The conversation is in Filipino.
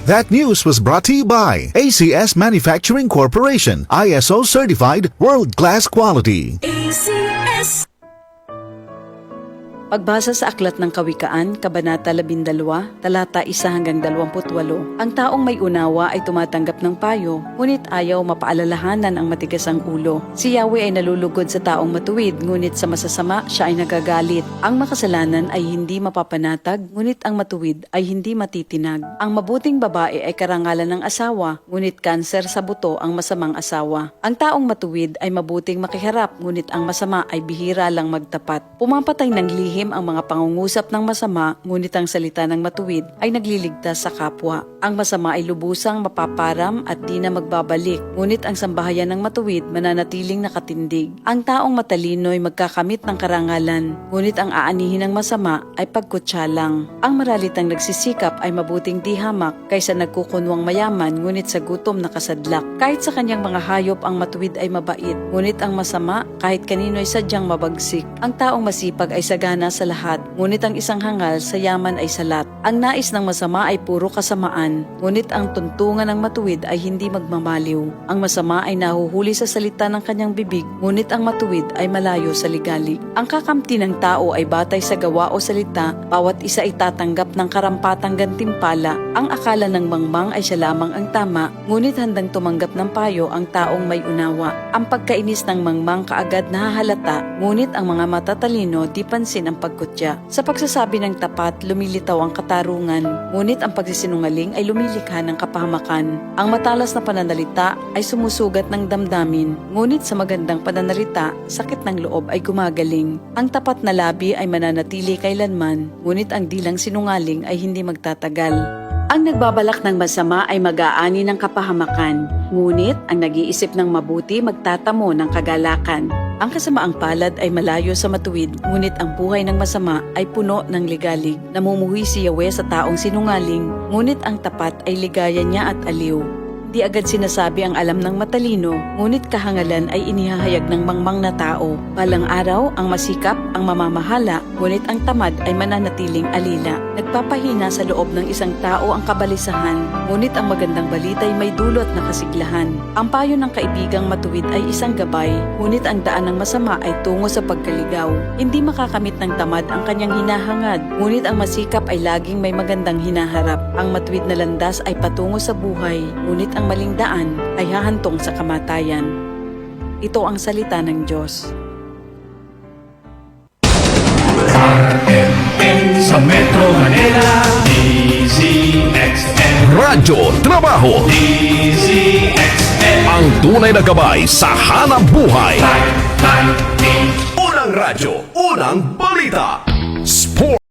That news was brought to you by ACS Manufacturing Corporation, ISO certified, world-class quality. ACS. Pagbasa sa Aklat ng Kawikaan, Kabanata 12, talata 1 hanggang 28, ang taong may unawa ay tumatanggap ng payo, ngunit ayaw mapaalalahanan ang matigas ang ulo. Si Yahweh ay nalulugod sa taong matuwid, ngunit sa masasama siya ay nagagalit. Ang makasalanan ay hindi mapapanatag, ngunit ang matuwid ay hindi matitinag. Ang mabuting babae ay karangalan ng asawa, ngunit kanser sa buto ang masamang asawa. Ang taong matuwid ay mabuting makiharap, ngunit ang masama ay bihira lang magtapat. Pumapatay ng lihim ang mga pangungusap ng masama, ngunit ang salita ng matuwid ay nagliligtas sa kapwa. Ang masama ay lubusang mapaparam at di na magbabalik, ngunit ang sambahayan ng matuwid mananatiling nakatindig. Ang taong matalino ay magkakamit ng karangalan, ngunit ang aanihin ng masama ay pagkutsa lang. Ang maralitang nagsisikap ay mabuting di hamak kaysa nagkukunwang mayaman, ngunit sa gutom nakasadlak. Kahit sa kanyang mga hayop ang matuwid ay mabait, ngunit ang masama kahit kanino ay sadyang mabagsik. Ang taong masipag ay sagana sa lahat, ngunit ang isang hangal sa yaman ay salat. Ang nais ng masama ay puro kasamaan, ngunit ang tuntungan ng matuwid ay hindi magmamaliw. Ang masama ay nahuhuli sa salita ng kanyang bibig, ngunit ang matuwid ay malayo sa ligali. Ang kakamti ng tao ay batay sa gawa o salita, bawat isa ay tatanggap ng karampatang gantimpala. Ang akala ng mangmang ay siya lamang ang tama, ngunit handang tumanggap ng payo ang taong may unawa. Ang pagkainis ng mangmang kaagad nahahalata, ngunit ang mga matatalino di pansin ang pagkutya. Sa pagsasabi ng tapat, lumilitaw ang katarungan, ngunit ang pagsisinungaling ay lumilikha ng kapahamakan. Ang matalas na pananalita ay sumusugat ng damdamin, ngunit sa magandang pananalita, sakit ng loob ay gumagaling. Ang tapat na labi ay mananatili kailanman, ngunit ang dilang sinungaling ay hindi magtatagal. Ang nagbabalak ng masama ay mag-aani ng kapahamakan, ngunit ang nag-iisip ng mabuti magtatamo ng kagalakan. Ang kasamaang palad ay malayo sa matuwid, ngunit ang buhay ng masama ay puno ng ligalig. Namumuhi si Yahweh sa taong sinungaling, ngunit ang tapat ay ligaya niya at aliw. Di agad sinasabi ang alam ng matalino, ngunit kahangalan ay inihahayag ng mangmang na tao. Balang araw, ang masikap, ang mamamahala, ngunit ang tamad ay mananatiling alila. Nagpapahina sa loob ng isang tao ang kabalisahan, ngunit ang magandang balita ay may dulot na kasiglahan. Ang payo ng kaibigang matuwid ay isang gabay, ngunit ang daan ng masama ay tungo sa pagkaligaw. Hindi makakamit ng tamad ang kanyang hinahangad, ngunit ang masikap ay laging may magandang hinaharap. Ang matuwid na landas ay patungo sa buhay, ngunit ang maling daan ay hahantong sa kamatayan. Ito ang salita ng Diyos. RMN sa Metro Manila, DZXN. Radyo Trabaho, DZXN. ang tunay na gabay sa hanap buhay. Unang Unang radyo, unang balita. Sport.